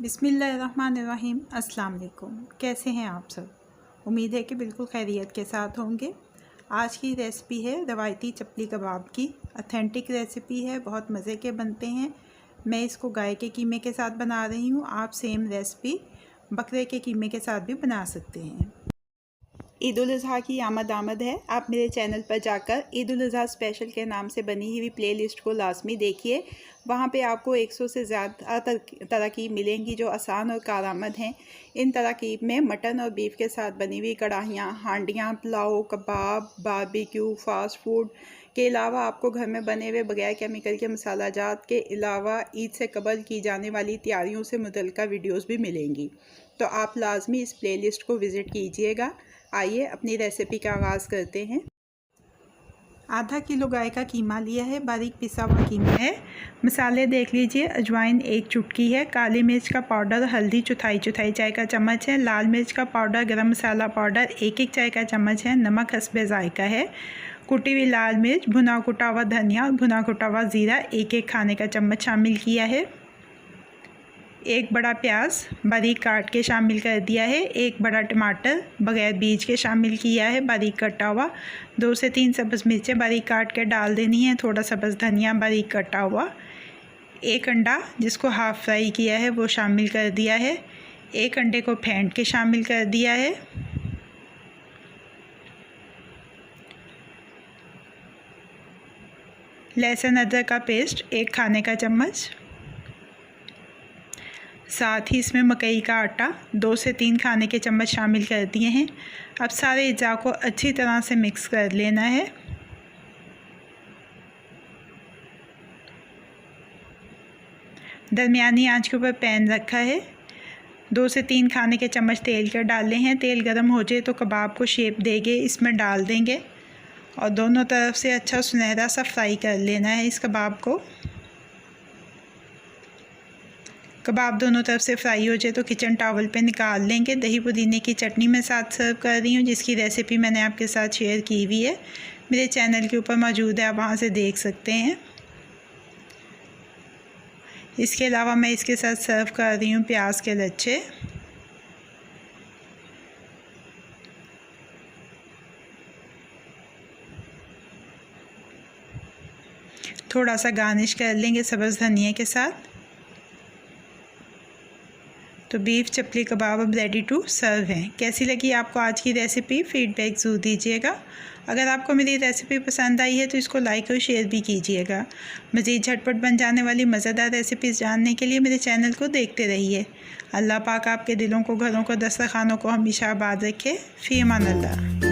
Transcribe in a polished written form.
बिस्मिल्लाहिर्रहमानिर्रहीम। अस्सलाम वालेकुम। कैसे हैं आप सब? उम्मीद है कि बिल्कुल खैरियत के साथ होंगे। आज की रेसिपी है रवायती चपली कबाब की। ऑथेंटिक रेसिपी है, बहुत मज़े के बनते हैं। मैं इसको गाय के कीमे के साथ बना रही हूँ। आप सेम रेसिपी बकरे के कीमे के साथ भी बना सकते हैं। ईद उल अज़हा की आमद है। आप मेरे चैनल पर जाकर ईद उल अज़हा स्पेशल के नाम से बनी हुई प्लेलिस्ट को लाजमी देखिए। वहाँ पे आपको 100 से ज़्यादा तरकीब मिलेंगी जो आसान और कारआमद हैं। इन तरकीब में मटन और बीफ के साथ बनी हुई कढ़ाइयाँ, हांडियाँ, पुलाव, कबाब, बारबेक्यू, फास्ट फूड के अलावा आपको घर में बने हुए बगैर केमिकल के मसाला जात के अलावा ईद से कबल की जाने वाली तैयारियों से मुतल्लिका वीडियोस भी मिलेंगी। तो आप लाजमी इस प्लेलिस्ट को विज़िट कीजिएगा। आइए अपनी रेसिपी का आगाज़ करते हैं। आधा किलो गाय का कीमा लिया है, बारीक पिसा हुआ कीमा है। मसाले देख लीजिए, अजवाइन 1 चुटकी है, काली मिर्च का पाउडर, हल्दी चौथाई चाय का चम्मच है, लाल मिर्च का पाउडर, गरम मसाला पाउडर 1 चाय का चम्मच है, नमक हस्बे जायका है, कुटी हुई लाल मिर्च, भुना कुटा हुआ धनिया और भुना कुटा हुआ ज़ीरा 1 खाने का चम्मच शामिल किया है। 1 बड़ा प्याज बारीक काट के शामिल कर दिया है। 1 बड़ा टमाटर बगैर बीज के शामिल किया है, बारीक कटा हुआ। 2 से 3 सब्ज़ मिर्चें बारीक काट के डाल देनी है। थोड़ा सब्ज़ धनिया बारीक कटा हुआ। 1 अंडा जिसको हाफ़ फ्राई किया है वो शामिल कर दिया है। 1 अंडे को फेंट के शामिल कर दिया है। लहसुन अदरक का पेस्ट 1 खाने का चम्मच। साथ ही इसमें मकई का आटा 2 से 3 खाने के चम्मच शामिल कर दिए हैं। अब सारे अज्जा को अच्छी तरह से मिक्स कर लेना है। दरमियानी आंच के ऊपर पैन रखा है। 2 से 3 खाने के चम्मच तेल के डाले हैं। तेल गर्म हो जाए तो कबाब को शेप देंगे, इसमें डाल देंगे और दोनों तरफ से अच्छा सुनहरा सा फ्राई कर लेना है इस कबाब को। कबाब दोनों तरफ से फ्राई हो जाए तो किचन टॉवल पे निकाल लेंगे। दही पुदीने की चटनी मैं साथ सर्व कर रही हूँ, जिसकी रेसिपी मैंने आपके साथ शेयर की हुई है, मेरे चैनल के ऊपर मौजूद है, आप वहाँ से देख सकते हैं। इसके अलावा मैं इसके साथ सर्व कर रही हूँ प्याज के लच्छे। थोड़ा सा गार्निश कर लेंगे सब्ज़ धनिया के साथ। तो बीफ चपली कबाब अब रेडी टू सर्व हैं। कैसी लगी आपको आज की रेसिपी? फीडबैक ज़रूर दीजिएगा। अगर आपको मेरी रेसिपी पसंद आई है तो इसको लाइक और शेयर भी कीजिएगा। मज़ीद झटपट बन जाने वाली मज़ेदार रेसिपीज़ जानने के लिए मेरे चैनल को देखते रहिए। अल्लाह पाक आपके दिलों को, घरों को, दस्तरखानों को हमेशा आबाद रखे। फ़ी अमान अल्लाह।